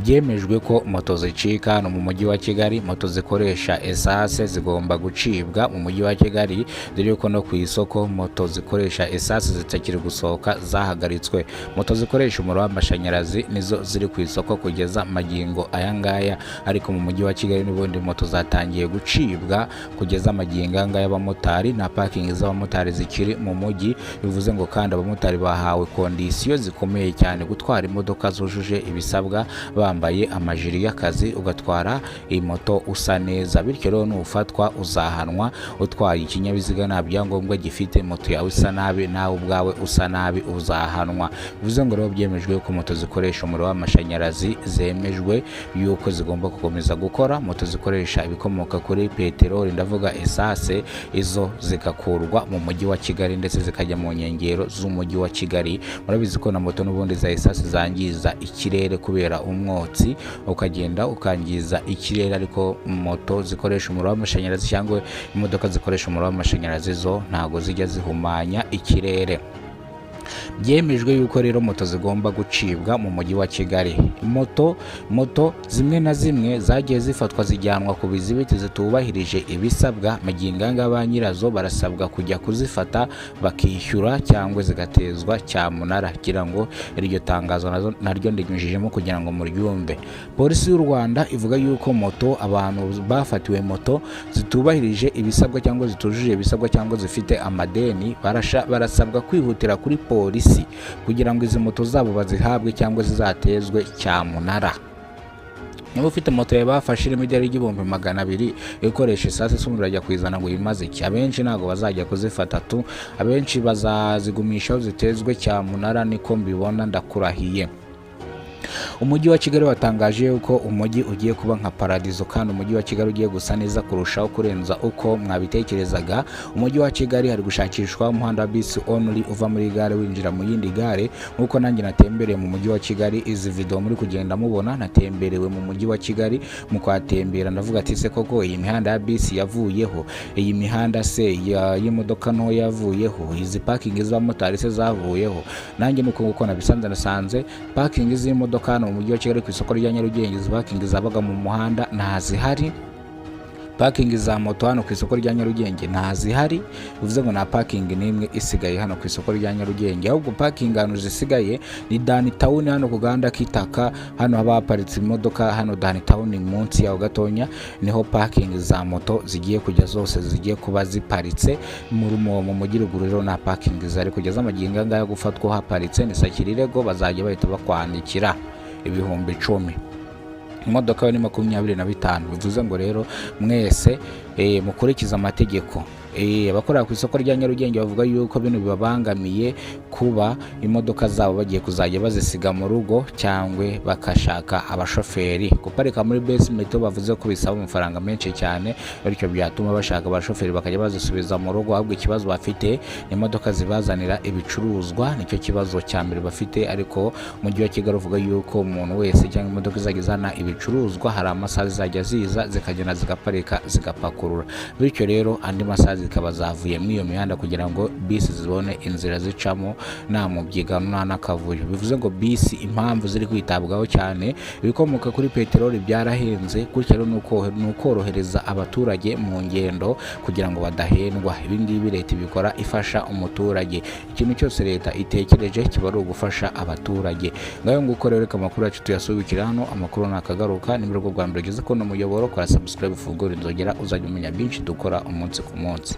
byemejwe ko moto zicika hano mu mujyi wa Kigali. Moto zikoresha esase zigomba gucibwa mu mujyi wa Kigali, dore ko no ku isoko moto zikoresha esase zitakiri gusohoka zahagaritswe. Moto zikoresha umuriro w'amashanyarazi nizo ziri ku isoko kugeza magingo aya ngaya, ariko mu mujyi wa Kigali n'ubundi moto zatangiye gucibwa kugeza magingo anga y'abamotari. Na parking z'abamotari zikiri mu mujyi, bivuze ngo kandi abamotari bahawe kondisiyo zikomeye cyane gutwara imodoka zujuje ibisabwa, bambaye amajiri y'akazi, ugatwara iyi moto usa neza. Bityo rero nufatwa uzahanwa utwaye ikinyabiziga nta byangombwa gifite, moto yawe isa nabi, nawe ubwawe usa nabi, uzahanwa. Bivuze ngo rero byemejwe ko moto zikoresha umuriro w'amashanyarazi zemejwe yuko zigomba gukomeza gukora. Moto zikoresha ibikomoka kuri peteroli, ndavuga esase, izo zigakurwa mu mujyi wa Kigali ndetse zikajya mu nkengero z'umujyi wa Kigali. Murabizi ko na moto n'ubundi za esase zangiza ikirere kubera umwotsi, ukagenda ukangiza ikirere, ariko moto zikoresha umuriro w'amashanyarazi cyangwa imodoka zikoresha umuriro w'amashanyarazi zo ntago zijya zihumanya ikirere. Byemejwe yuko rero moto zigomba gucibwa mu mujyi wa Kigali. Moto zimwe na zimwe zagiye zifatwa zijyanwa ku bizibiti zitubahirije ibisabwa, magingo anga ba nyirazo barasabwa kujya kuzifata bakishyura cyangwa zigatezwa cyamunara. Kugira ngo iryo tangazo naryo ndinyujijemo kugira ngo muryumve. Polisi y'u Rwanda ivuga yuko moto, abantu bafatiwe moto zitubahirije ibisabwa cyangwa zitujuje ibisabwa cyangwa zifite amadeni, barasabwa kwihutira kuri polisi kugira ngo izi moto zabo bazihabwe cyangwa zizatezwe cyamunara. Niba ufite moto yawe bafashe irimo ideni ry'ibihumbi 200 ikoresha esase, sumira ajya kwizana ngo yimaze iki? Abenshi ntago bazajya kuzifata tu, abenshi bazazigumishaho zitezwe cyamunara, niko mbibona, ndakurahiye. Umujyi wa Kigali watangaje yuko umujyi ugiye kuba nka paradizo, kandi umujyi wa Kigali ugiye gusa neza kurushaho kurenza uko mwabitekerezaga. Umujyi wa Kigali hari gushakishwa umuhanda wa bisi only uva muri gare winjira mu yindi gare, nkuko nanjye natembereye mu mujyi wa Kigali. Izi video muri kugenda mubona natemberewe mu mujyi wa Kigali. Mu kwatembera ndavuga ati se koko iyi mihanda ya bisi yavuyeho, iyi mihanda se y'imodoka nto yavuyeho, izi parking z'abamotari se zavuyeho? Nanjye nuko nguko nasanze parking z'imodoka hano mu mujyi wa Kigali ku isoko rya Nyarugenge, izi parking zabaga mu muhanda ntazihari. Parking za moto hano ku isoko rya Nyarugenge ntazihari, bivuze ngo na parking nimwe isigaye hano ku isoko rya Nyarugenge. Ahubwo parking hano zisigaye ni downtown, hano ku gahanda k'itaka, hano haba haparitse imodoka, hano downtown munsi yaho gatonya niho parking za moto zigiye kujya, zose zigiye kuba ziparitse mu mujyi ruguru. Na parking zari kugeza amagingo anga yo gufatwa haparitse ni Sakirirego, bazajya bahita bakwandikira ibihumbi 10. Imodoka yo ni 25. Bivuze ngo rero mwese mukurikiza amategeko. Abakorera ku isoko rya Nyarugenge bavuga yuko bino bibabangamiye kuba imodoka zabo bagiye kuzajya bazisiga mu rugo cyangwa bakashaka abashoferi. Guparika muri basement bavuze ko bisaba amafaranga menshi cyane, bityo byatuma bashaka abashoferi bakajya bazisubiza mu rugo. Ahubwo ikibazo bafite imodoka zibazanira ibicuruzwa, nicyo kibazo cya mbere bafite. Ariko umujyi wa Kigali uvuga yuko umuntu wese cyangwa imodoka izajya izana ibicuruzwa, hari amasaha zizajya ziza zikagenda zigaparika zigapakurura, bityo rero andi masaha zikaba zavuye muri iyo mihanda kugira ngo bisi zibone inzira zicamo nta mubyigano nta n'akavuyo. Bivuze ngo bisi impamvu ziri kwitabwaho cyane, ibikomoka kuri peteroli byarahenze, gutyo rero nukorohereza abaturage mu ngendo kugira ngo badahendwa. Ibi ngibi leta ibikora ifasha umuturage. Ikintu cyose leta itekereje kiba ari ugufasha abaturage. Ngayo nguko rero amakuru yacu tuyasubikira hano. Amakuru nakagaruka ni mu rwo rwa mbere ugeze ko no muyoboro, kora subscribe ufungura inzogera uzajya umenya byinshi dukora umunsi ku munsi.